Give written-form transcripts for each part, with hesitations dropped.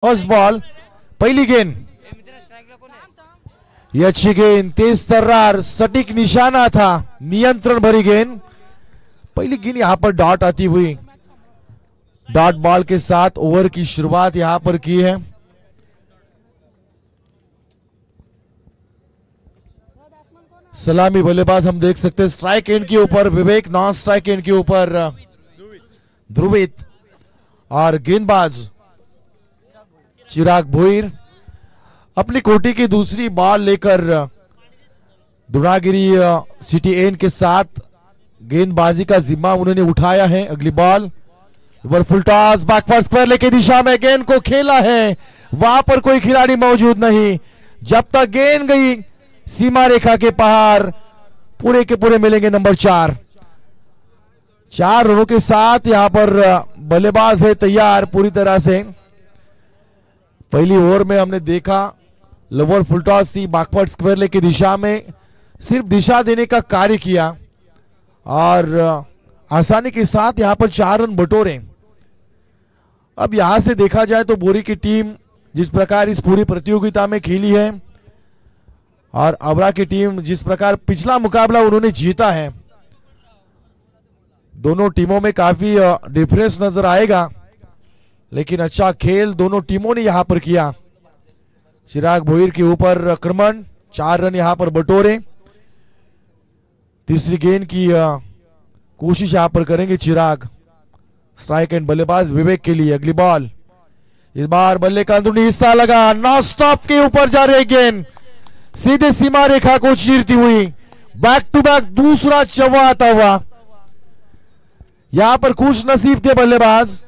First ball पहिली गेंद, ये अच्छी गेंद, तेज तर्रार, सटीक निशाना था, नियंत्रण भरी गेंद। पहली गेंद यहां पर डॉट आती हुई, डॉट बॉल के साथ ओवर की शुरुआत यहां पर की है। सलामी बल्लेबाज हम देख सकते हैं स्ट्राइक एंड के ऊपर विवेक, नॉन स्ट्राइक एंड के ऊपर ध्रुवित और गेंदबाज चिराग भोईर अपनी कोटी की दूसरी बॉल लेकर दुरागिरी सिटी एन के साथ गेंदबाजी का जिम्मा उन्होंने उठाया है। अगली ball over full toss, backward square लेके दिशा में गेंद को खेला है, वहां पर कोई खिलाड़ी मौजूद नहीं। जब तक गेंद गई सीमा रेखा के पार, पूरे के पूरे मिलेंगे नंबर 4। 4 रनों के साथ यहां पर बल्लेबाज है तैयार पूरी तरह से। पहली ओवर में हमने देखा लोअर फुल टॉस थी, बैकवर्ड स्क्वायर लेके दिशा में सिर्फ दिशा देने का कार्य किया और आसानी के साथ यहां पर 4 रन बटोरे। अब यहां से देखा जाए तो बोरी की टीम जिस प्रकार इस पूरी प्रतियोगिता में खेली है और अवरा की टीम जिस प्रकार पिछला मुकाबला उन्होंने जीता है, दोनों टीमों में काफी डिफरेंस नजर आएगा, लेकिन अच्छा खेल दोनों टीमों ने यहां पर किया। चिराग भोईर के ऊपर आक्रमण, 4 रन यहां पर बटोरे। तीसरी गेंद की कोशिश यहां पर करेंगे चिराग, स्ट्राइक एंड बल्लेबाज विवेक के लिए। अगली बॉल, इस बार बल्ले का अंदरूनी हिस्सा लगा, नॉन स्टॉप के ऊपर जा रही गेंद सीधे सीमा रेखा को चीरती हुई, बैक टू बैक दूसरा चौवा आता हुआ। यहां पर खुश नसीब थे बल्लेबाज,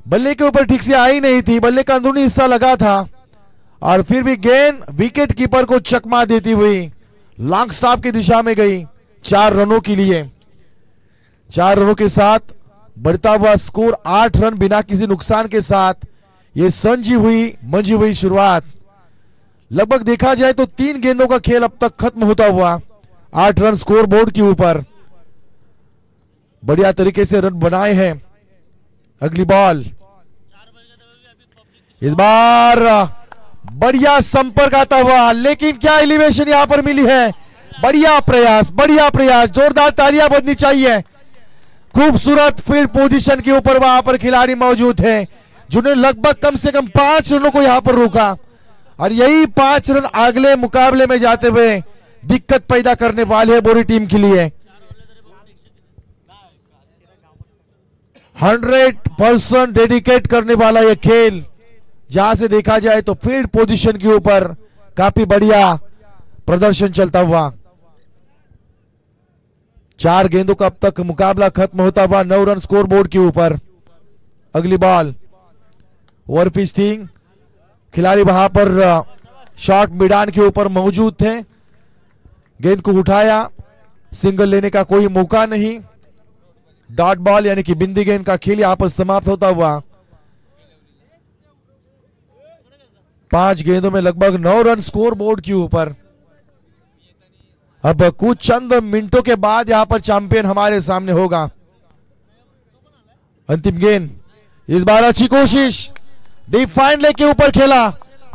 बल्ले के ऊपर ठीक से आई नहीं थी, बल्ले का अंदरूनी हिस्सा लगा था और फिर भी गेंद विकेट कीपर को चकमा देती हुई लॉन्ग स्टॉप की दिशा में गई 4 रनों के लिए। 4 रनों के साथ बढ़ता हुआ स्कोर 8 रन बिना किसी नुकसान के साथ ये मंजी हुई शुरुआत। लगभग देखा जाए तो 3 गेंदों का खेल अब तक खत्म होता हुआ 8 रन स्कोर बोर्ड के ऊपर, बढ़िया तरीके से रन बनाए हैं। अगली बॉल, इस बार बढ़िया संपर्क आता हुआ, लेकिन क्या एलिवेशन यहां पर मिली है। बढ़िया प्रयास, जोरदार तालियां बजनी चाहिए। खूबसूरत फील्ड पोजीशन के ऊपर वहां पर खिलाड़ी मौजूद हैं जिन्होंने लगभग कम से कम 5 रनों को यहां पर रोका और यही 5 रन अगले मुकाबले में जाते हुए दिक्कत पैदा करने वाले हैं बोरी टीम के लिए। 100% डेडिकेट करने वाला यह खेल, जहां से देखा जाए तो फील्ड पोजीशन के ऊपर काफी बढ़िया प्रदर्शन चलता हुआ। 4 गेंदों का अब तक मुकाबला खत्म होता हुआ 9 रन स्कोर बोर्ड के ऊपर। अगली बॉल, ओवरपिच थी, खिलाड़ी वहां पर शॉर्ट मैदान के ऊपर मौजूद थे, गेंद को उठाया, सिंगल लेने का कोई मौका नहीं। डॉट बॉल यानी कि बिंदी गेंद का खेल यहां पर समाप्त होता हुआ। 5 गेंदों में लगभग 9 रन स्कोर बोर्ड के ऊपर। अब कुछ चंद मिनटों के बाद यहां पर चैंपियन हमारे सामने होगा। अंतिम गेंद, इस बार अच्छी कोशिश, डीप फाइन लेग के ऊपर खेला,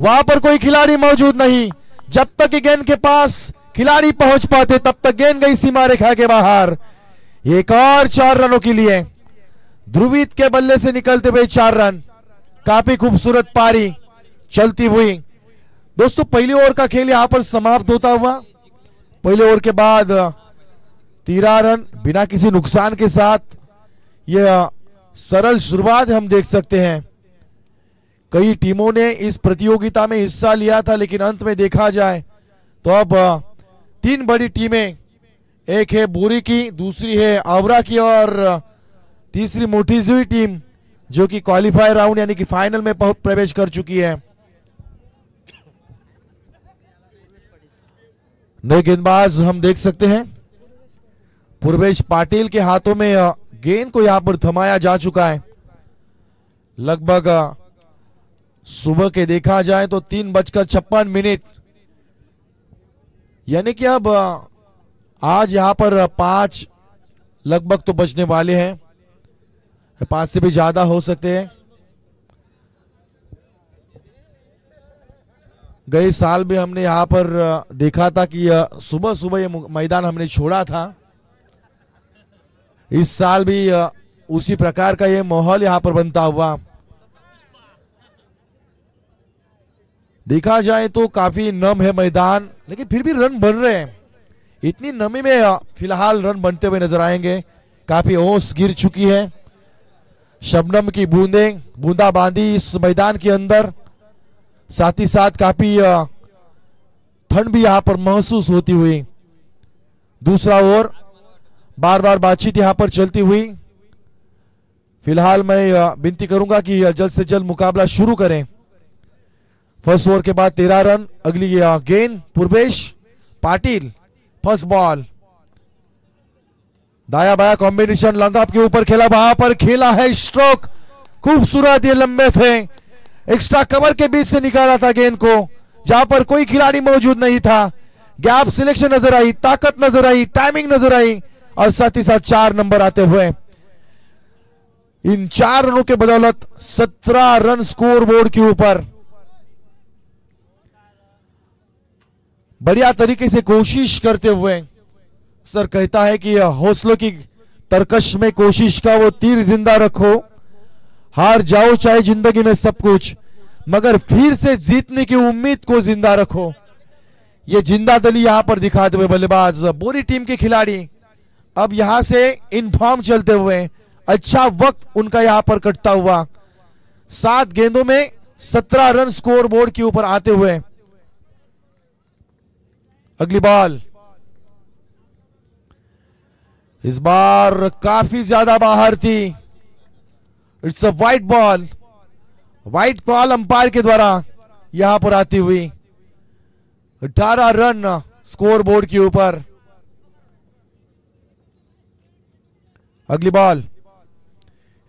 वहां पर कोई खिलाड़ी मौजूद नहीं। जब तक गेंद के पास खिलाड़ी पहुंच पाते तब तक गेंद गई सीमा रेखा के बाहर। एक और 4 रनों के लिए ध्रुवित के बल्ले से निकलते हुए 4 रन। काफी खूबसूरत पारी चलती हुई। दोस्तों पहली ओवर का खेल यहां पर समाप्त होता हुआ। पहले ओवर के बाद 13 रन बिना किसी नुकसान के साथ यह सरल शुरुआत हम देख सकते हैं। कई टीमों ने इस प्रतियोगिता में हिस्सा लिया था, लेकिन अंत में देखा जाए तो अब 3 बड़ी टीमें, एक है बोरी की, दूसरी है आवरा की और तीसरी मोटी हुई टीम जो कि क्वालिफायर राउंड यानी कि फाइनल में प्रवेश कर चुकी है। नए गेंदबाज हम देख सकते हैं, पूर्वेश पाटिल के हाथों में गेंद को यहां पर थमाया जा चुका है। लगभग सुबह के देखा जाए तो 3:56 यानी कि अब आज यहां पर 5 लगभग तो बजने वाले हैं, 5 से भी ज्यादा हो सकते हैं। गए साल भी हमने यहाँ पर देखा था कि सुबह सुबह ये मैदान हमने छोड़ा था। इस साल भी उसी प्रकार का ये माहौल यहाँ पर बनता हुआ देखा जाए तो काफी नम है मैदान, लेकिन फिर भी रन बन रहे हैं। इतनी नमी में फिलहाल रन बनते हुए नजर आएंगे। काफी ओस गिर चुकी है, शबनम की बूंदाबांदी इस मैदान के अंदर, साथ ही साथ काफी ठंड भी यहां पर महसूस होती हुई। दूसरा ओवर बार बार बातचीत यहां पर चलती हुई। फिलहाल मैं विनती करूंगा कि जल्द से जल्द मुकाबला शुरू करें। फर्स्ट ओवर के बाद 13 रन। अगली गेंद पूर्वेश पाटिल, फर्स्ट बॉल, दाया बाया कॉम्बिनेशन लॉन्ग ऑफ के ऊपर खेला, वहां पर खेला है स्ट्रोक, खूबसूरत, ये लंबे थे, एक्स्ट्रा कवर के बीच से निकाला था गेंद को, जहां पर कोई खिलाड़ी मौजूद नहीं था। गैप सिलेक्शन नजर आई, ताकत नजर आई, टाइमिंग नजर आई, और साथ ही साथ 4 नंबर आते हुए इन 4 रनों के बदौलत 17 रन स्कोर बोर्ड के ऊपर। बढ़िया तरीके से कोशिश करते हुए, सर कहता है कि हौसलों की तरकश में कोशिश का वो तीर जिंदा रखो। हार जाओ चाहे जिंदगी में सब कुछ, मगर फिर से जीतने की उम्मीद को जिंदा रखो। ये जिंदा दिली यहां पर दिखाते हुए बल्लेबाज, बुरी टीम के खिलाड़ी अब यहां से इन फॉर्म चलते हुए, अच्छा वक्त उनका यहां पर कटता हुआ, 7 गेंदों में 17 रन स्कोर बोर्ड के ऊपर आते हुए। अगली बॉल इस बार काफी ज्यादा बाहर थी। It's a white ball, white ball umpire के द्वारा यहां पर आती हुई। 18 रन स्कोर बोर्ड के ऊपर। अगली बॉल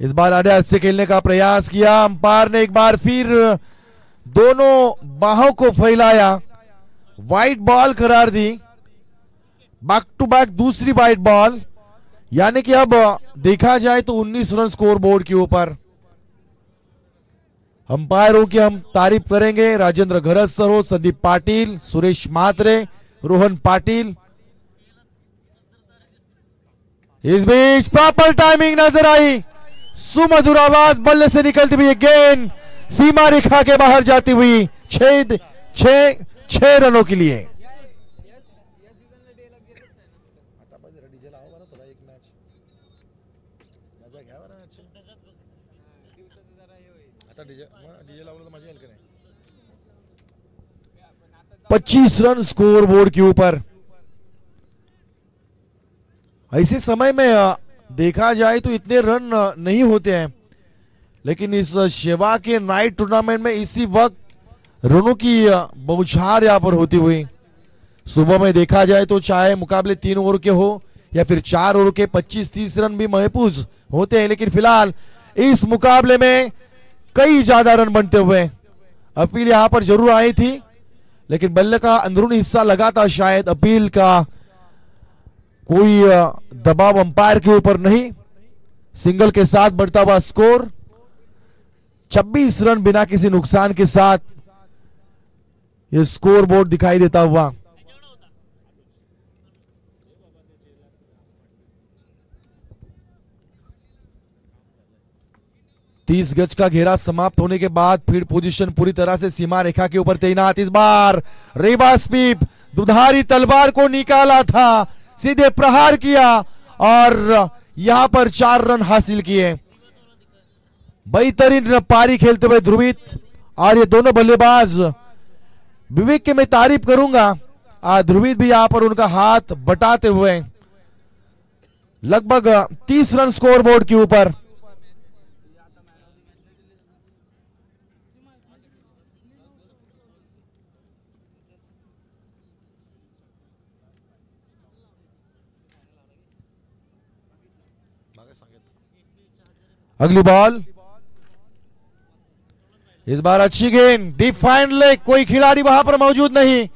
इस बार आड़े से खेलने का प्रयास किया, अंपायर ने एक बार फिर दोनों बाहों को फैलाया, वाइट बॉल करार दी। बैक टू बैक दूसरी वाइट बॉल, यानी कि अब देखा जाए तो 19 रन स्कोर बोर्ड के ऊपर। अंपायरों की हम तारीफ करेंगे, राजेंद्र घरत सर हो, संदीप पाटिल, सुरेश मात्रे, रोहन पाटिल। इस बीच प्रॉपर टाइमिंग नजर आई, सुमधुर आवाज, बल्ले से निकलती हुई गेंद सीमा रेखा के बाहर जाती हुई, 6 रनों के लिए। पच्चीस रन स्कोर बोर्ड के ऊपर। ऐसे समय में देखा जाए तो इतने रन नहीं होते हैं, लेकिन इस शेवा के नाइट टूर्नामेंट में इसी वक्त रनों की बौछार यहां पर होती हुई। सुबह में देखा जाए तो चाहे मुकाबले 3 ओवर के हो या फिर 4 ओवर के 25-30 रन भी महफूज होते हैं, लेकिन फिलहाल इस मुकाबले में कई ज्यादा रन बनते हुए। अपील यहां पर जरूर आई थी, लेकिन बल्ले का अंदरूनी हिस्सा लगा था, शायद अपील का कोई दबाव अंपायर के ऊपर नहीं। सिंगल के साथ बढ़ता हुआ स्कोर, 26 रन बिना किसी नुकसान के साथ ये स्कोर बोर्ड दिखाई देता हुआ। तीस गज का घेरा समाप्त होने के बाद फील्ड पोजीशन पूरी तरह से सीमा रेखा के ऊपर तैनात। इस बार रेवा स्वीप, दुधारी तलवार को निकाला था, सीधे प्रहार किया और यहां पर 4 रन हासिल किए। बेहतरीन पारी खेलते हुए ध्रुवित और ये दोनों बल्लेबाज, विवेक के मैं तारीफ करूंगा, ध्रुवित भी यहां पर उनका हाथ बटाते हुए लगभग 30 रन स्कोर बोर्ड के ऊपर। अगली बॉल इस बार अच्छी गेंद, डिफाइंड लेग, कोई खिलाड़ी वहां पर मौजूद नहीं,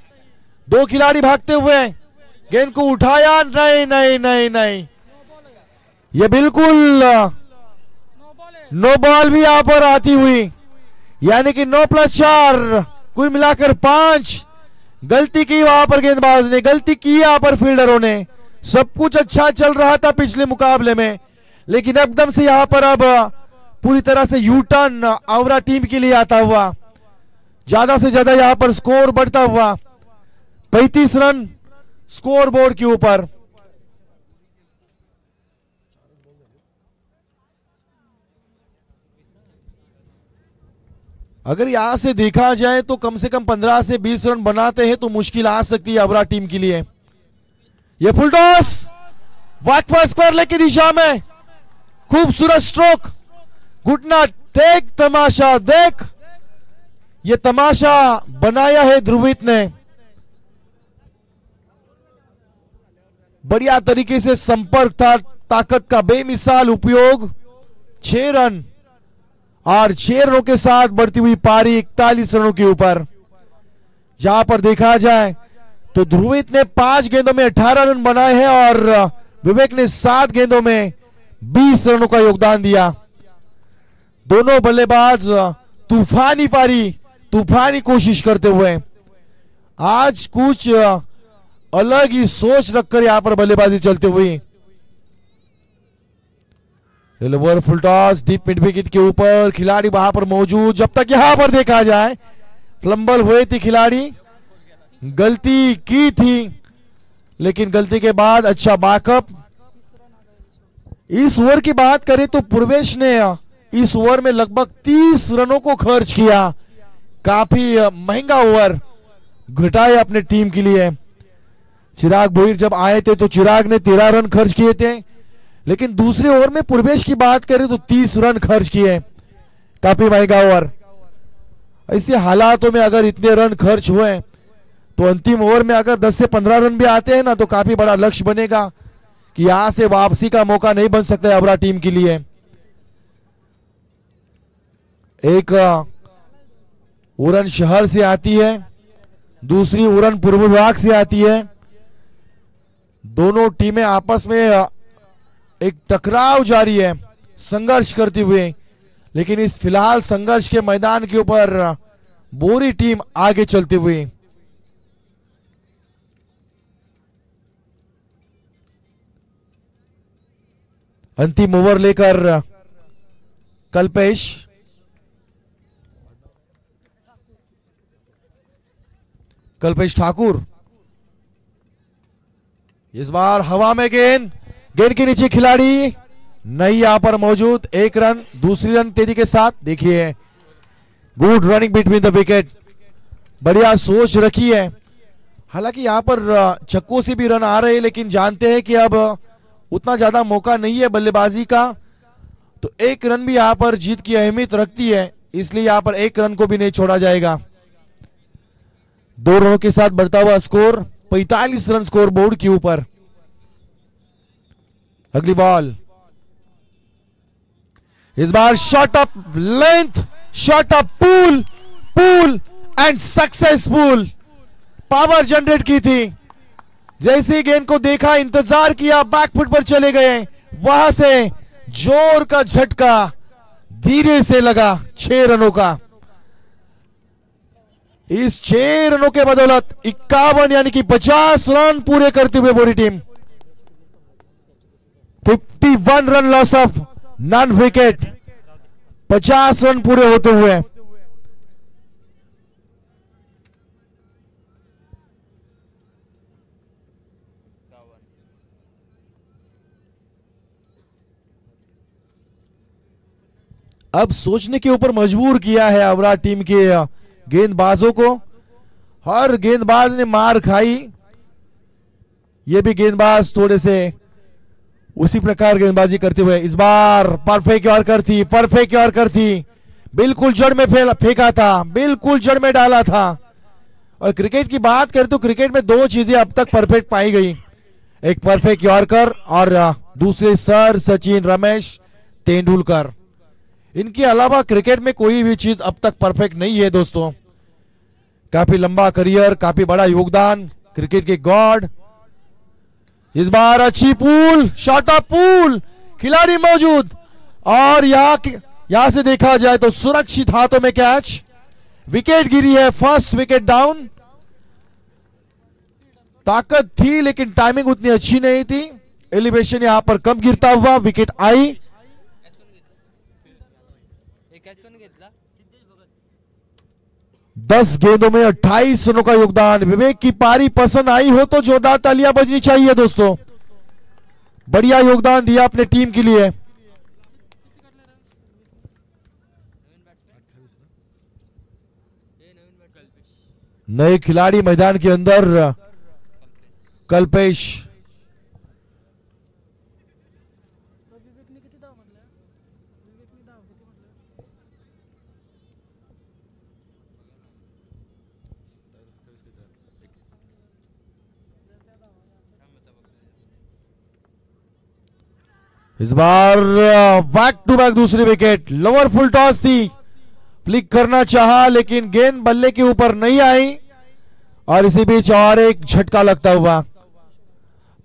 2 खिलाड़ी भागते हुए गेंद को उठाया, नहीं नहीं नहीं नहीं, ये बिल्कुल नो बॉल भी यहां पर आती हुई, यानी कि 9+4 कुल मिलाकर 5। गलती की वहां पर गेंदबाज ने, गलती की यहां पर फील्डरों ने। सब कुछ अच्छा चल रहा था पिछले मुकाबले में, लेकिन एकदम से यहां पर अब पूरी तरह से यू टर्न आवरा टीम के लिए आता हुआ। ज्यादा से ज्यादा यहां पर स्कोर बढ़ता हुआ। 35 रन स्कोर बोर्ड के ऊपर। अगर यहां से देखा जाए तो कम से कम 15 से 20 रन बनाते हैं तो मुश्किल आ सकती है आवरा टीम के लिए। ये full toss backward square leg की दिशा में, खूबसूरत स्ट्रोक। घुटना टेक, तमाशा देख। ये तमाशा बनाया है ध्रुवित ने। बढ़िया तरीके से संपर्क था, ताकत का बेमिसाल उपयोग। 6 रन और 6 रनों के साथ बढ़ती हुई पारी 41 रनों के ऊपर। जहां पर देखा जाए तो ध्रुवित ने 5 गेंदों में 18 रन बनाए हैं और विवेक ने 7 गेंदों में 20 रनों का योगदान दिया। दोनों बल्लेबाज तूफानी पारी, तूफानी कोशिश करते हुए आज कुछ अलग ही सोच रखकर यहां पर बल्लेबाजी चलते हुए। Full toss deep mid wicket के ऊपर, खिलाड़ी वहां पर मौजूद। जब तक यहां पर देखा जाए फ्लंबल हुए थे खिलाड़ी, गलती की थी, लेकिन गलती के बाद अच्छा बैकअप। इस ओवर की बात करें तो पूर्वेश ने इस ओवर में लगभग 30 रनों को खर्च किया। काफी महंगा ओवर घटाया अपने टीम के लिए। चिराग भोईर जब आए थे तो चिराग ने 13 रन खर्च किए थे, लेकिन दूसरे ओवर में पूर्वेश की बात करें तो 30 रन खर्च किए। काफी महंगा ओवर। ऐसे हालातों में अगर इतने रन खर्च हुए तो अंतिम ओवर में अगर 10 से 15 रन भी आते हैं ना तो काफी बड़ा लक्ष्य बनेगा कि यहां से वापसी का मौका नहीं बन सकता है आवरा टीम के लिए। एक उड़न शहर से आती है, दूसरी उड़न पूर्व विभाग से आती है। दोनों टीमें आपस में एक टकराव जारी है, संघर्ष करते हुए, लेकिन इस फिलहाल संघर्ष के मैदान के ऊपर बोरी टीम आगे चलते हुए। अंतिम ओवर लेकर कल्पेश ठाकुर। इस बार हवा में गेंद, गेंद के नीचे खिलाड़ी नहीं यहां पर मौजूद। 1 रन, दूसरी रन तेजी के साथ। देखिए good running between the wicket, बढ़िया सोच रखी है। हालांकि यहां पर छक्कों से भी रन आ रहे हैं, लेकिन जानते हैं कि अब उतना ज्यादा मौका नहीं है बल्लेबाजी का, तो 1 रन भी यहां पर जीत की अहमियत रखती है, इसलिए यहां पर 1 रन को भी नहीं छोड़ा जाएगा। 2 रनों के साथ बढ़ता हुआ स्कोर 45 रन स्कोर बोर्ड के ऊपर। अगली बॉल, इस बार shot up length, shot up pull, pull and successful. Power generate की थी। जैसे ही गेंद को देखा, इंतजार किया, बैकफुट पर चले गए, वहां से जोर का झटका धीरे से लगा 6 रनों का। इस 6 रनों के बदौलत 51 यानी कि 50 रन पूरे करते हुए बोरी team 51 run loss of non wicket, 50 run पूरे होते हुए। अब सोचने के ऊपर मजबूर किया है आवरा टीम के गेंदबाजों को। हर गेंदबाज ने मार खाई। ये भी गेंदबाज थोड़े से उसी प्रकार गेंदबाजी करते हुए। इस बार परफेक्ट यॉर्कर थी, परफेक्ट यॉर्कर थी, बिल्कुल जड़ में फेंका था, बिल्कुल जड़ में डाला था। और क्रिकेट की बात करें तो क्रिकेट में 2 चीजें अब तक परफेक्ट पाई गई, एक परफेक्ट यॉर्कर और दूसरे सर सचिन रमेश तेंदुलकर। इनके अलावा क्रिकेट में कोई भी चीज अब तक परफेक्ट नहीं है दोस्तों। काफी लंबा करियर, काफी बड़ा योगदान, क्रिकेट के गॉड। इस बार अच्छी पूल, शॉट ऑफ पूल, खिलाड़ी मौजूद और यहां से देखा जाए तो सुरक्षित हाथों में कैच। विकेट गिरी है, फर्स्ट विकेट डाउन। ताकत थी लेकिन टाइमिंग उतनी अच्छी नहीं थी, एलिवेशन यहां पर कम गिरता हुआ विकेट आई। 10 गेंदों में 28 रनों का योगदान। विवेक की पारी पसंद आई हो तो जोरदार तालियां बजनी चाहिए दोस्तों, बढ़िया योगदान दिया अपने टीम के लिए। नए खिलाड़ी मैदान के अंदर, कल्पेश। इस बार बैक टू बैक दूसरी विकेट। लोअर फुल टॉस थी, फ्लिक करना चाहा लेकिन गेंद बल्ले के ऊपर नहीं आई और इसी बीच और एक झटका लगता हुआ।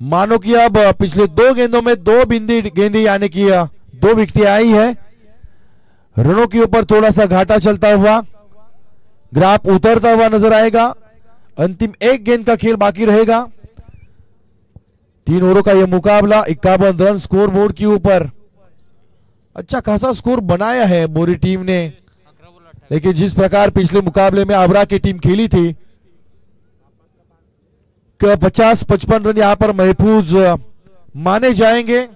मानो कि अब पिछले 2 गेंदों में 2 गेंदी यानी कि 2 विकेटें आई है। रनों के ऊपर थोड़ा सा घाटा चलता हुआ, ग्राफ उतरता हुआ नजर आएगा। अंतिम 1 गेंद का खेल बाकी रहेगा। 3 ओवरों का यह मुकाबला 51 रन स्कोर बोर्ड के ऊपर। अच्छा खासा स्कोर बनाया है बोरी टीम ने, लेकिन जिस प्रकार पिछले मुकाबले में आबरा की टीम खेली थी, 50-55 रन यहां पर महफूज माने जाएंगे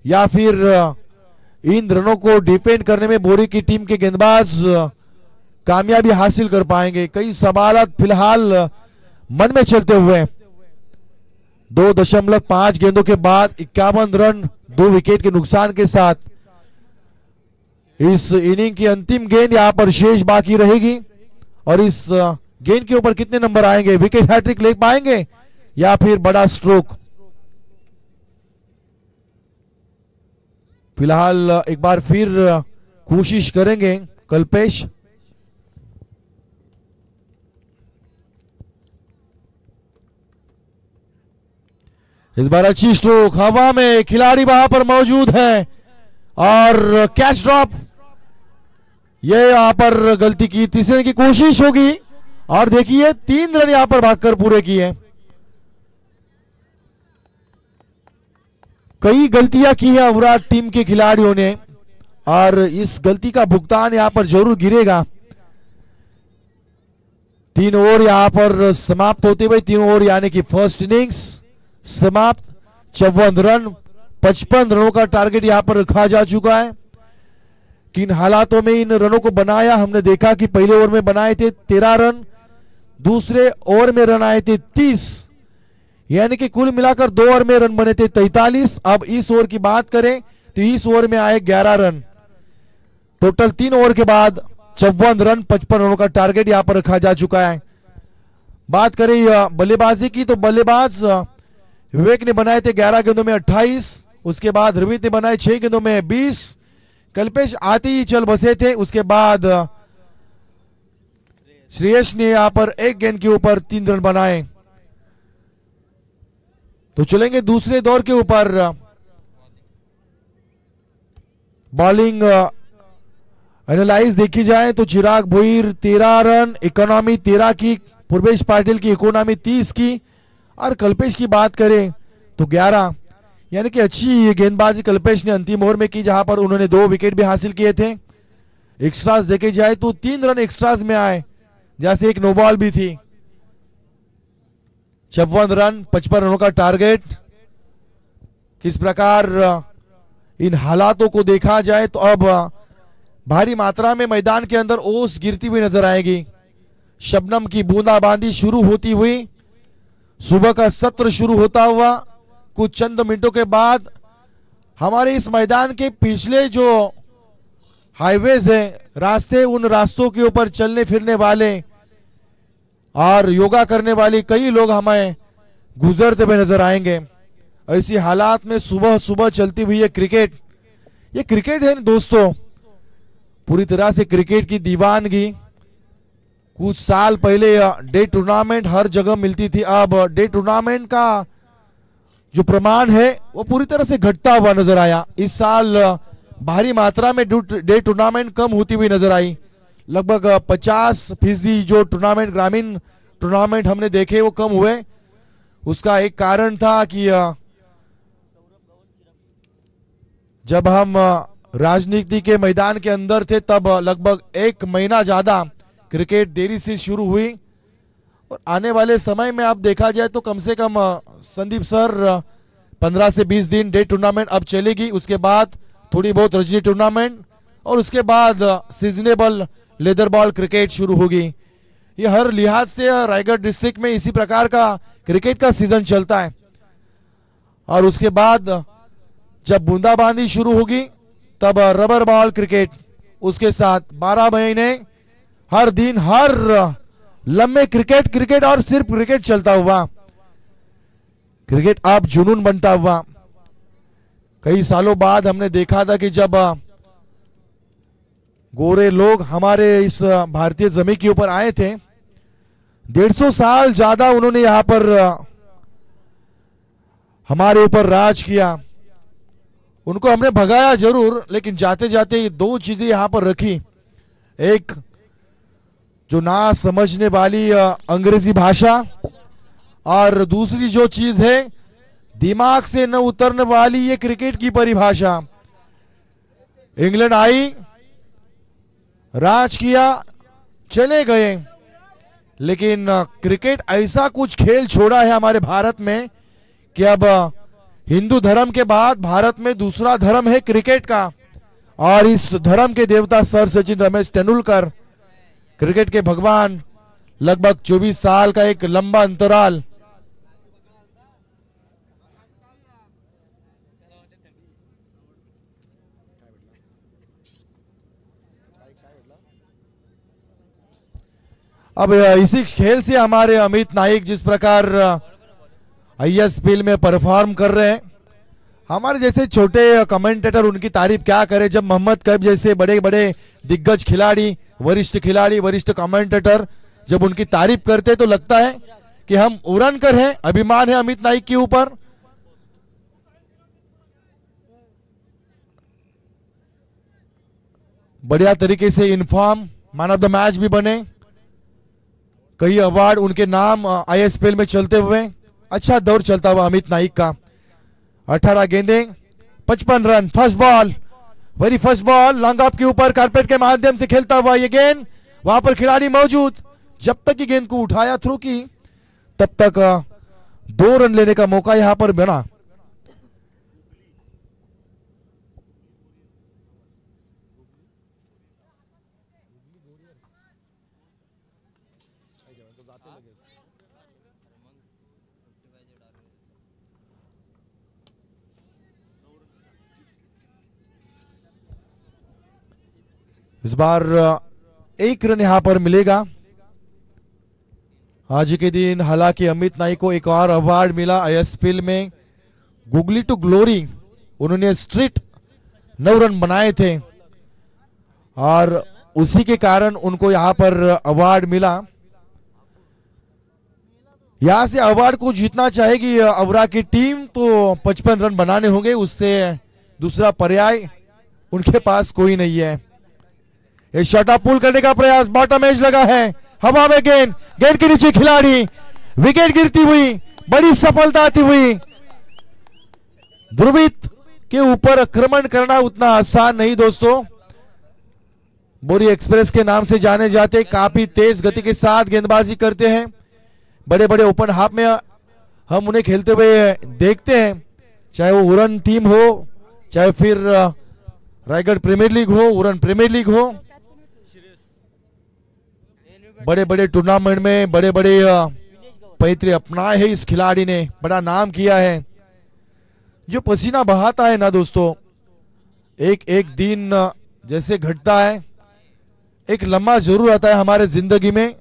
या फिर इन रनों को डिफेंड करने में बोरी की टीम के गेंदबाज कामयाबी हासिल कर पाएंगे। कई सवाल फिलहाल मन में चलते हुए 2.5 गेंदों के बाद 51 रन 2 विकेट के नुकसान के साथ इस इनिंग की अंतिम गेंद यहां पर शेष बाकी रहेगी और इस गेंद के ऊपर कितने नंबर आएंगे, विकेट हैट्रिक ले पाएंगे या फिर बड़ा स्ट्रोक। फिलहाल एक बार फिर कोशिश करेंगे कल्पेश। इस बार अच्छी स्ट्रोक, हवा में खिलाड़ी वहां पर मौजूद है और कैच ड्रॉप। ये यहां पर गलती की, तीसरे की कोशिश होगी और देखिए 3 रन यहां पर भागकर पूरे किए। कई गलतियां की है विराट टीम के खिलाड़ियों ने और इस गलती का भुगतान यहां पर जरूर गिरेगा। 3 ओवर यहां पर समाप्त होते हुए, 3 ओवर यानी कि फर्स्ट इनिंग्स समाप्त। 54 रन 55 रनों का टारगेट यहां पर रखा जा चुका है। किन हालातों में इन रनों को बनाया, हमने देखा कि पहले ओवर में बनाए थे 13 रन, दूसरे ओवर में रन आए थे 30, यानी कि कुल मिलाकर 2 ओवर में रन बने थे 43। अब इस ओवर की बात करें तो इस ओवर में आए 11 रन। टोटल 3 ओवर के बाद 54 रन 55 रनों का टारगेट यहां पर रखा जा चुका है। बात करें बल्लेबाजी की तो बल्लेबाज विवेक ने बनाए थे 11 गेंदों में 28, उसके बाद रोहित ने बनाए 6 गेंदों में 20, कल्पेश आते ही चल बसे थे। उसके बाद श्रेयस ने यहां पर 1 गेंद के ऊपर 3 रन बनाए। तो चलेंगे दूसरे दौर के ऊपर। बॉलिंग एनालाइज देखी जाए तो चिराग भोईर 13 रन, इकोनॉमी 13 की, पूर्वेश पाटिल की इकोनॉमी 30 की और कल्पेश की बात करें तो 11, यानी कि अच्छी गेंदबाजी कल्पेश ने अंतिम ओवर में की, जहां पर उन्होंने 2 विकेट भी हासिल किए थे। एक्स्ट्रास देखे जाए तो 3 रन एक्स्ट्रास में आए, जैसे एक नो बॉल भी थी। 56 रन 55 रनों का टारगेट। किस प्रकार इन हालातों को देखा जाए तो अब भारी मात्रा में मैदान के अंदर ओस गिरती हुई नजर आएगी। शबनम की बूंदाबांदी शुरू होती हुई, सुबह का सत्र शुरू होता हुआ कुछ चंद मिनटों के बाद हमारे इस मैदान के पिछले जो हाईवेज हैं, रास्ते, उन रास्तों के ऊपर चलने फिरने वाले और योगा करने वाले कई लोग हमें गुजरते हुए नजर आएंगे। ऐसी हालात में सुबह सुबह चलती हुई ये क्रिकेट है दोस्तों, पूरी तरह से क्रिकेट की दीवानगी। कुछ साल पहले डे टूर्नामेंट हर जगह मिलती थी, अब डे टूर्नामेंट का जो प्रमाण है वो पूरी तरह से घटता हुआ नजर आया। इस साल भारी मात्रा में डे टूर्नामेंट कम होती हुई नजर आई, लगभग 50% जो टूर्नामेंट, ग्रामीण टूर्नामेंट हमने देखे वो कम हुए। उसका एक कारण था कि जब हम राजनीति के मैदान के अंदर थे तब लगभग 1 महीना ज्यादा क्रिकेट देरी से शुरू हुई। और आने वाले समय में अब देखा जाए तो कम से कम संदीप सर 15 से 20 दिन डे टूर्नामेंट अब चलेगी, उसके बाद थोड़ी बहुत रजनी टूर्नामेंट और उसके बाद सीजनेबल लेदर बॉल क्रिकेट शुरू होगी। ये हर लिहाज से रायगढ़ डिस्ट्रिक्ट में इसी प्रकार का क्रिकेट का सीजन चलता है। और उसके बाद जब बूंदाबांदी शुरू होगी तब रबर बॉल क्रिकेट, उसके साथ 12 महीने हर दिन हर लंबे क्रिकेट क्रिकेट और सिर्फ क्रिकेट चलता हुआ, क्रिकेट अब जुनून बनता हुआ। कई सालों बाद हमने देखा था कि जब गोरे लोग हमारे इस भारतीय जमीन के ऊपर आए थे, 150 साल ज्यादा उन्होंने यहां पर हमारे ऊपर राज किया। उनको हमने भगाया जरूर, लेकिन जाते जाते 2 चीजें यहां पर रखी। एक जो ना समझने वाली अंग्रेजी भाषा, और दूसरी जो चीज है दिमाग से न उतरने वाली ये क्रिकेट की परिभाषा। इंग्लैंड आई, राज किया, चले गए, लेकिन क्रिकेट ऐसा कुछ खेल छोड़ा है हमारे भारत में कि अब हिंदू धर्म के बाद भारत में दूसरा धर्म है क्रिकेट का। और इस धर्म के देवता सर सचिन रमेश तेंदुलकर, क्रिकेट के भगवान, लगभग 24 साल का एक लंबा अंतराल। अब इसी खेल से हमारे अमित नाइक जिस प्रकार ISPL में परफॉर्म कर रहे हैं, हमारे जैसे छोटे कमेंटेटर उनकी तारीफ क्या करें। जब मोहम्मद कैफ जैसे बड़े बड़े दिग्गज खिलाड़ी, वरिष्ठ कमेंटेटर जब उनकी तारीफ करते तो लगता है कि हम उड़नकर हैं। अभिमान है अमित नाइक के ऊपर। बढ़िया तरीके से inform, man of the match भी बने, कई अवार्ड उनके नाम ISPL में चलते हुए। अच्छा दौर चलता हुआ अमित नाइक का। 18 गेंदें, 55 run, first ball, very first ball, long off के ऊपर कारपेट के माध्यम से खेलता हुआ ये गेंद, वहां पर खिलाड़ी मौजूद, जब तक की गेंद को उठाया थ्रू की तब तक 2 रन लेने का मौका यहां पर बना। इस बार 1 रन यहां पर मिलेगा आज के दिन। हालांकि अमित नाइक को एक और अवार्ड मिला ISPL में, गुगली टू ग्लोरी। उन्होंने स्ट्रीट 9 रन बनाए थे और उसी के कारण उनको यहां पर अवार्ड मिला। यहां से अवार्ड को जीतना चाहेगी अवरा की टीम तो 55 रन बनाने होंगे, उससे दूसरा पर्याय उनके पास कोई नहीं है। ये शॉट पुल करने का प्रयास, बॉटम एज लगा है, हवा में गेंद, गेंद के नीचे खिलाड़ी, विकेट गिरती हुई, बड़ी सफलता आती हुई। ध्रुवित के ऊपर आक्रमण करना उतना आसान नहीं दोस्तों। बोरी एक्सप्रेस के नाम से जाने जाते, काफी तेज गति के साथ गेंदबाजी करते हैं। बड़े बड़े ओपन हाफ में हम उन्हें खेलते हुए देखते हैं, चाहे वो उड़न टीम हो, चाहे फिर रायगढ़ प्रीमियर लीग हो, उड़न प्रीमियर लीग हो। बड़े बड़े टूर्नामेंट में बड़े बड़े पैतरे अपनाए हैं इस खिलाड़ी ने, बड़ा नाम किया है। जो पसीना बहाता है ना दोस्तों, एक एक दिन जैसे घटता है, एक लम्हा जरूर आता है हमारे जिंदगी में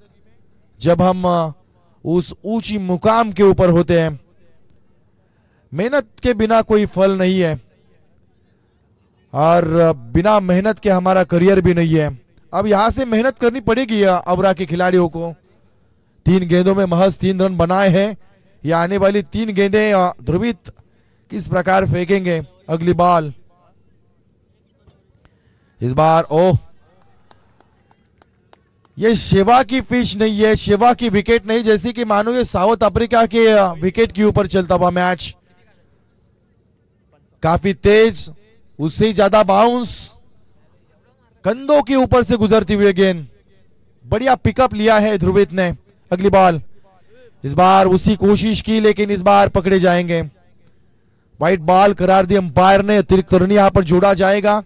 जब हम उस ऊंची मुकाम के ऊपर होते हैं। मेहनत के बिना कोई फल नहीं है और बिना मेहनत के हमारा करियर भी नहीं है। अब यहां से मेहनत करनी पड़ेगी अवरा के खिलाड़ियों को। 3 गेंदों में महज 3 रन बनाए हैं। ये आने वाली 3 गेंदें ध्रुवित किस प्रकार फेंकेंगे अगली बॉल। इस बार ओह, ये शेवा की पिच नहीं है, शेवा की विकेट नहीं, जैसी कि मानो ये साउथ अफ्रीका के विकेट के ऊपर चलता हुआ मैच। काफी तेज, उससे ज्यादा बाउंस, कंधों के ऊपर से गुजरती हुई गेंद। बढ़िया पिकअप लिया है ध्रुवित ने। अगली बॉल, इस बार उसी कोशिश की लेकिन इस बार पकड़े जाएंगे। व्हाइट बॉल करार दी अंपायर ने। अतिरिक्त रन यहां पर जोड़ा जाएगा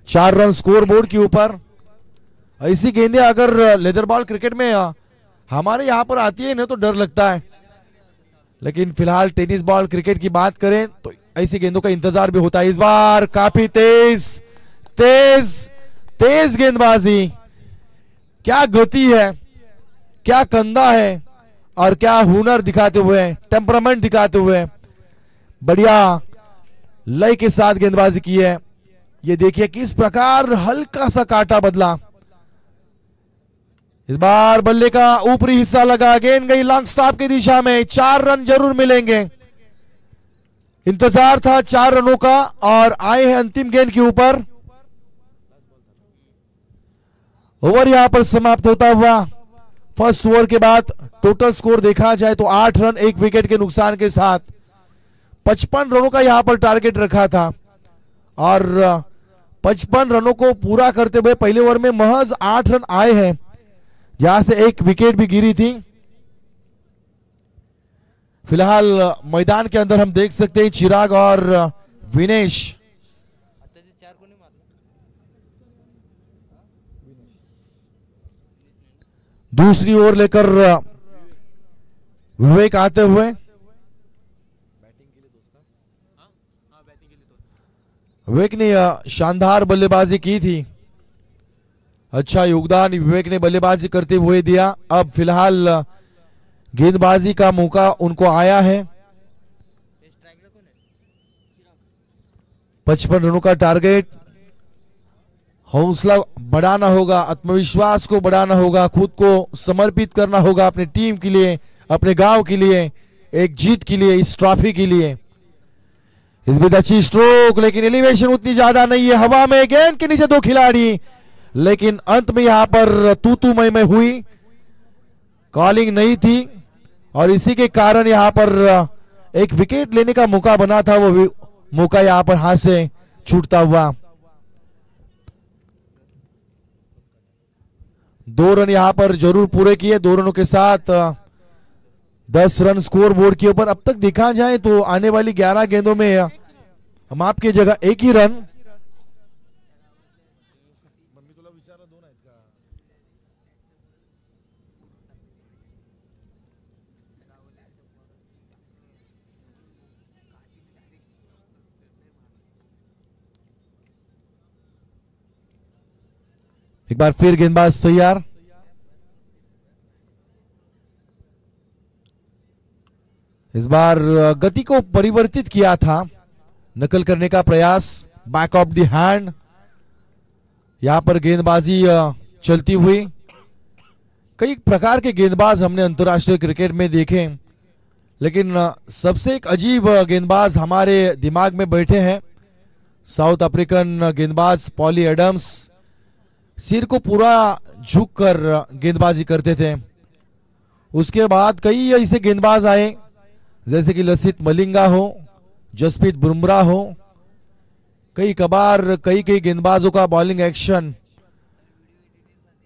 4 रन स्कोर बोर्ड के ऊपर। ऐसी गेंदें अगर लेदर बॉल क्रिकेट में हमारे यहां पर आती है ना तो डर लगता है, लेकिन फिलहाल टेनिस बॉल क्रिकेट की बात करें तो ऐसी गेंदों का इंतजार भी होता है। इस बार काफी तेज तेज तेज गेंदबाजी। क्या गति है, क्या कंधा है और क्या हुनर दिखाते हुए, टेम्परामेंट दिखाते हुए बढ़िया लय के साथ गेंदबाजी की है। ये देखिए किस प्रकार हल्का सा काटा बदला। इस बार बल्ले का ऊपरी हिस्सा लगा, गेंद गई लॉन्ग स्टॉप की दिशा में। 4 रन जरूर मिलेंगे। इंतजार था 4 रनों का और आए हैं अंतिम गेंद के ऊपर। ओवर यहां पर समाप्त होता हुआ। फर्स्ट ओवर के बाद टोटल स्कोर देखा जाए तो 8 रन 1 विकेट के नुकसान के साथ 55 रनों का यहां पर टारगेट रखा था और 55 रनों को पूरा करते हुए पहले ओवर में महज 8 रन आए हैं, जहां से 1 विकेट भी गिरी थी। फिलहाल मैदान के अंदर हम देख सकते हैं चिराग और विनेश। दूसरी ओर लेकर विवेक आते हुए। विवेक ने शानदार बल्लेबाजी की थी, अच्छा योगदान विवेक ने बल्लेबाजी करते हुए दिया। अब फिलहाल गेंदबाजी का मौका उनको आया है। 55 रनों का टारगेट। हौसला बढ़ाना होगा, आत्मविश्वास को बढ़ाना होगा, खुद को समर्पित करना होगा अपनी टीम के लिए, अपने गांव के लिए, एक जीत के लिए, इस ट्रॉफी के लिए। इस भी अच्छी स्ट्रोक, लेकिन एलिवेशन उतनी ज्यादा नहीं है। हवा में गेंद के नीचे 2 खिलाड़ी, लेकिन अंत में यहां पर तू मैं हुई, कॉलिंग नहीं थी और इसी के कारण यहां पर एक विकेट लेने का मौका बना था, वो मौका यहां पर हाथ से छूटता हुआ। 2 रन यहां पर जरूर पूरे किए। 2 रनों के साथ 10 रन स्कोर बोर्ड के ऊपर। अब तक देखा जाए तो आने वाली 11 गेंदों में हम आपकी जगह 1 ही रन। एक बार फिर गेंदबाज तैयार। इस बार गति को परिवर्तित किया था, नकल करने का प्रयास, बैक ऑफ द हैंड। यहां पर गेंदबाजी चलती हुई। कई प्रकार के गेंदबाज हमने अंतर्राष्ट्रीय क्रिकेट में देखे, लेकिन सबसे एक अजीब गेंदबाज हमारे दिमाग में बैठे हैं। साउथ अफ्रीकन गेंदबाज पॉली एडम्स सिर को पूरा झुककर गेंदबाजी करते थे। उसके बाद कई ऐसे गेंदबाज आए जैसे कि लसित मलिंगा हो, जसप्रीत बुमराह हो। कई कबार कई गेंदबाजों का बॉलिंग एक्शन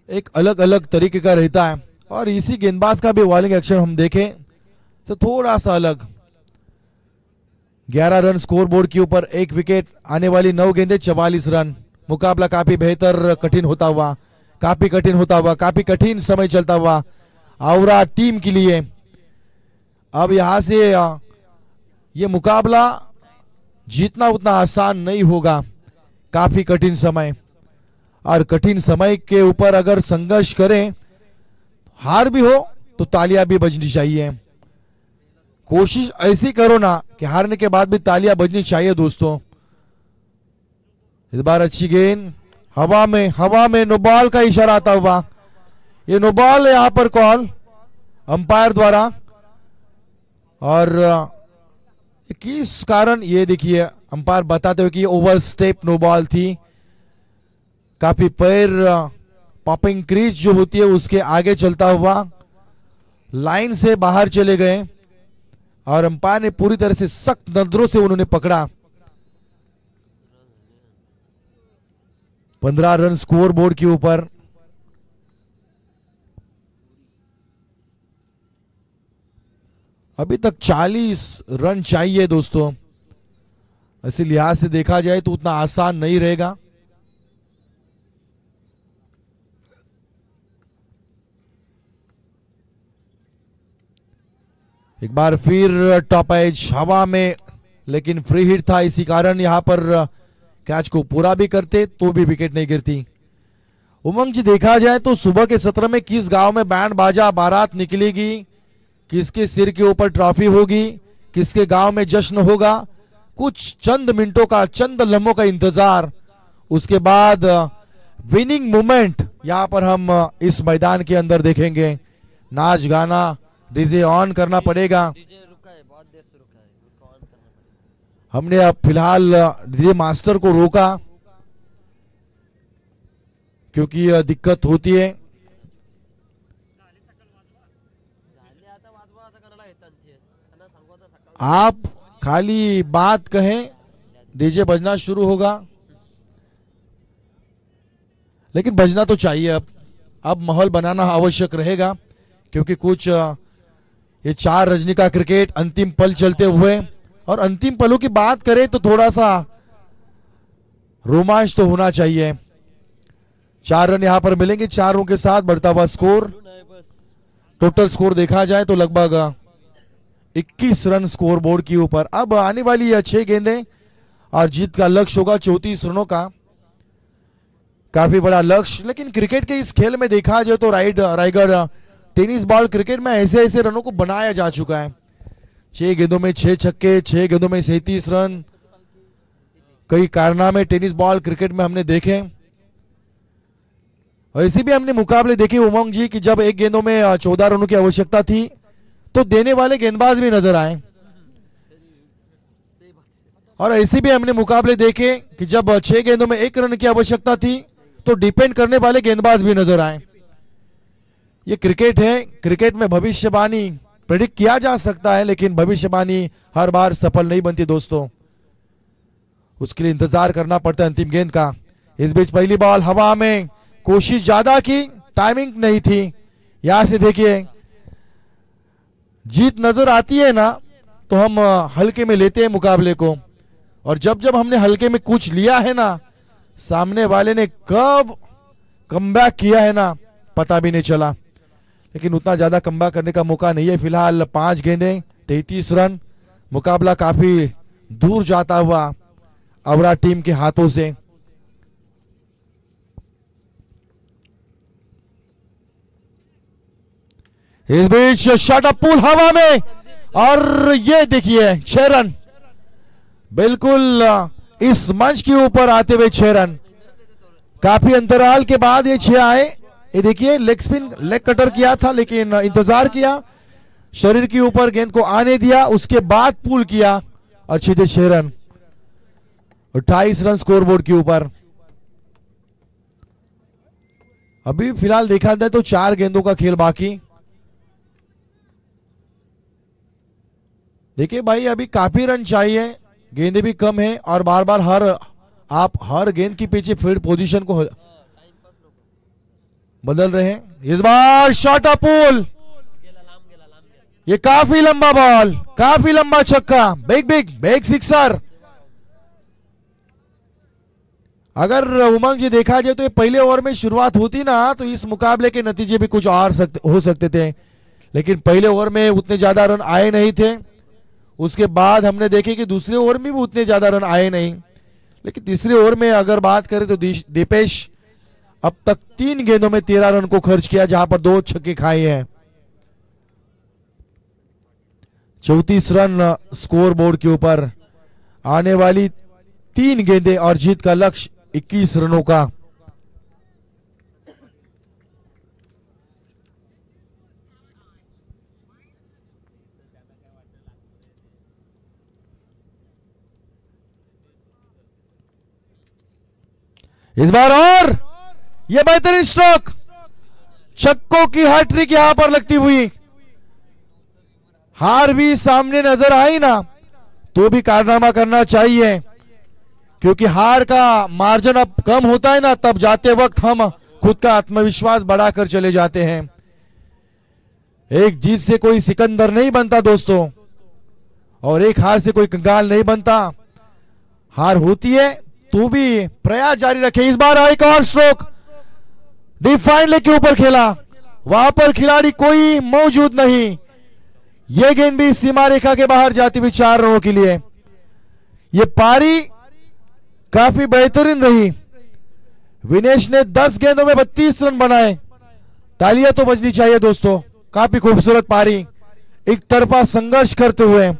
एक अलग अलग तरीके का रहता है और इसी गेंदबाज का भी बॉलिंग एक्शन हम देखें तो थोड़ा सा अलग। 11 रन स्कोर बोर्ड के ऊपर, 1 विकेट, आने वाली 9 गेंदें 44 रन। मुकाबला काफी बेहतर कठिन होता हुआ, काफी कठिन होता हुआ, काफी कठिन समय चलता हुआ आवरा टीम के लिए। अब यहां से ये मुकाबला जीतना उतना आसान नहीं होगा, काफी कठिन समय, और कठिन समय के ऊपर अगर संघर्ष करें, हार भी हो तो तालियां भी बजनी चाहिए। कोशिश ऐसी करो ना कि हारने के बाद भी तालियां बजनी चाहिए दोस्तों। इस बार अच्छी गेंद हवा में नो बॉल का इशारा आता हुआ। ये नो बॉल यहां पर कॉल अंपायर द्वारा, और किस कारण ये देखिए अंपायर बताते हुए कि ओवर स्टेप नो बॉल थी। काफी पैर पॉपिंग क्रीज जो होती है उसके आगे चलता हुआ लाइन से बाहर चले गए और अंपायर ने पूरी तरह से सख्त नजरों से उन्होंने पकड़ा। 15 रन स्कोर बोर्ड के ऊपर। अभी तक 40 रन चाहिए दोस्तों। इसी लिहाज से देखा जाए तो उतना आसान नहीं रहेगा। एक बार फिर टॉप एज हवा में, लेकिन फ्री हिट था, इसी कारण यहां पर कैच को पूरा भी करते तो भी विकेट नहीं गिरती। उमंग जी देखा जाए तो सुबह के सत्र में किस गांव में बैंड बाजा बारात निकलेगी, किसके सिर के ऊपर ट्रॉफी होगी, किसके गांव में जश्न होगा, कुछ चंद मिनटों का, चंद लम्हों का इंतजार, उसके बाद विनिंग मोमेंट यहां पर हम इस मैदान के अंदर देखेंगे। नाच गाना, डीजे ऑन करना पड़ेगा। डीजे रुका है, बहुत देर से रुका है, उनको ऑन करना पड़ेगा। हमने अब फिलहाल डीजे मास्टर को रोका क्योंकि दिक्कत होती है। आप खाली बात कहें, डीजे बजना शुरू होगा, लेकिन बजना तो चाहिए। अब माहौल बनाना आवश्यक रहेगा क्योंकि कुछ ये 4 रजनी का क्रिकेट अंतिम पल चलते हुए, और अंतिम पलों की बात करें तो थोड़ा सा रोमांच तो होना चाहिए। 4 रन यहां पर मिलेंगे, 4 रनों के साथ बढ़ता हुआ स्कोर। टोटल स्कोर देखा जाए तो लगभग 21 रन स्कोर बोर्ड के ऊपर। अब आने वाली 6 गेंदें और जीत का लक्ष्य होगा 34 रनों का। काफी बड़ा लक्ष्य, लेकिन क्रिकेट के इस खेल में देखा जाए तो रायगढ़ टेनिस बॉल क्रिकेट में ऐसे ऐसे रनों को बनाया जा चुका है। 6 गेंदों में 6 छक्के, 6 गेंदों में 37 रन, कई कारनामे टेनिस बॉल क्रिकेट में हमने देखे। और इसी भी हमने मुकाबले देखे उमंग जी की जब 1 गेंदों में 14 रनों की आवश्यकता थी तो देने वाले गेंदबाज भी नजर आए, और ऐसे भी हमने मुकाबले देखे कि जब 6 गेंदों में 1 रन की आवश्यकता थी तो डिपेंड करने वाले गेंदबाज भी नजर आए। ये क्रिकेट है, क्रिकेट में भविष्यवाणी प्रेडिक्ट किया जा सकता है, लेकिन भविष्यवाणी हर बार सफल नहीं बनती दोस्तों। उसके लिए इंतजार करना पड़ता है अंतिम गेंद का। इस बीच पहली बॉल हवा में, कोशिश ज्यादा की, टाइमिंग नहीं थी। यहां से देखिए जीत नजर आती है ना तो हम हल्के में लेते हैं मुकाबले को, और जब जब हमने हल्के में कुछ लिया है ना, सामने वाले ने कब कमबैक किया है ना पता भी नहीं चला। लेकिन उतना ज्यादा कमबैक करने का मौका नहीं है। फिलहाल 5 गेंदें 33 रन, मुकाबला काफी दूर जाता हुआ अवरा टीम के हाथों से। इस बीच शॉट अप पुल हवा में, और ये देखिए 6 रन, बिल्कुल इस मंच के ऊपर आते हुए 6 रन। काफी अंतराल के बाद ये 6 आए। ये देखिए लेग स्पिन, लेग कटर किया था, लेकिन इंतजार किया, शरीर के ऊपर गेंद को आने दिया, उसके बाद पुल किया और सीधे 6 रन। 28 रन स्कोर बोर्ड के ऊपर। अभी फिलहाल देखा जाए तो 4 गेंदों का खेल बाकी। देखिए भाई अभी काफी रन चाहिए, गेंदें भी कम है, और बार बार आप हर गेंद के पीछे फील्ड पोजीशन को बदल रहे हैं। इस बार शॉट अप पुल, ये काफी लंबा बॉल, काफी लंबा छक्का, बिग सिक्सर। अगर उमंग जी देखा जाए तो ये पहले ओवर में शुरुआत होती ना तो इस मुकाबले के नतीजे भी कुछ और हो सकते थे, लेकिन पहले ओवर में उतने ज्यादा रन आए नहीं थे। उसके बाद हमने देखे कि दूसरे ओवर में भी उतने ज्यादा रन आए नहीं, लेकिन तीसरे ओवर में अगर बात करें तो दीपेश अब तक 3 गेंदों में 13 रन को खर्च किया, जहां पर 2 छक्के खाए हैं। 34 रन स्कोर बोर्ड के ऊपर। आने वाली 3 गेंदें और जीत का लक्ष्य 21 रनों का। इस बार और ये बेहतरीन स्ट्रोक, छक्कों की हैट्रिक यहां पर लगती हुई। हार भी सामने नजर आई ना, तो भी कारनामा करना चाहिए, क्योंकि हार का मार्जिन अब कम होता है ना, तब जाते वक्त हम खुद का आत्मविश्वास बढ़ाकर चले जाते हैं। एक जीत से कोई सिकंदर नहीं बनता दोस्तों, और एक हार से कोई कंगाल नहीं बनता। हार होती है तो भी प्रयास जारी रखे। इस बार एक और स्ट्रोक डिफाइन लेग के ऊपर खेला, वहां पर खिलाड़ी कोई मौजूद नहीं। यह गेंद भी सीमा रेखा के बाहर जाती हुई 4 रनों के लिए। यह पारी काफी बेहतरीन रही। विनेश ने 10 गेंदों में 32 रन बनाए। तालियां तो बजनी चाहिए दोस्तों, काफी खूबसूरत पारी, एक तरफा संघर्ष करते हुए।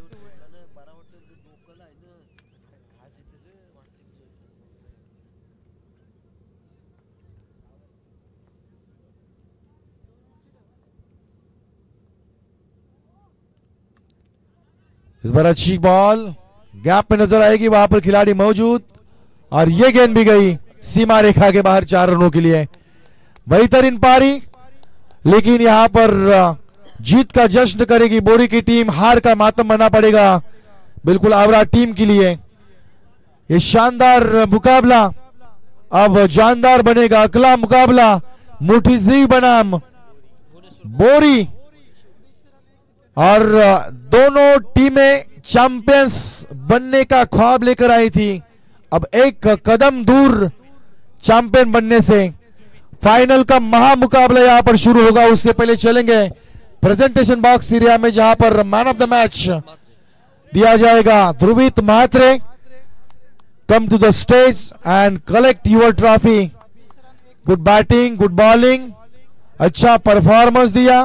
इस बार अच्छी बॉल गैप में नजर आएगी, वहां पर खिलाड़ी मौजूद, और यह गेंद भी गई सीमा रेखा के बाहर 4 रनों के लिए। बेहतरीन पारी, लेकिन यहां पर जीत का जश्न करेगी बोरी की टीम, हार का मातम मना पड़ेगा बिल्कुल आवरा टीम के लिए। ये शानदार मुकाबला अब जानदार बनेगा। अगला मुकाबला मुठीजी बनाम बोरी, और दोनों टीमें चैंपियंस बनने का ख्वाब लेकर आई थी, अब एक कदम दूर चैंपियन बनने से। फाइनल का महामुकाबला यहां पर शुरू होगा। उससे पहले चलेंगे प्रेजेंटेशन बॉक्स एरिया में, जहां पर मैन ऑफ द मैच दिया जाएगा। Dhruvit Mhatre, come to the stage and collect your trophy. Good batting, good bowling, अच्छा परफॉर्मेंस दिया।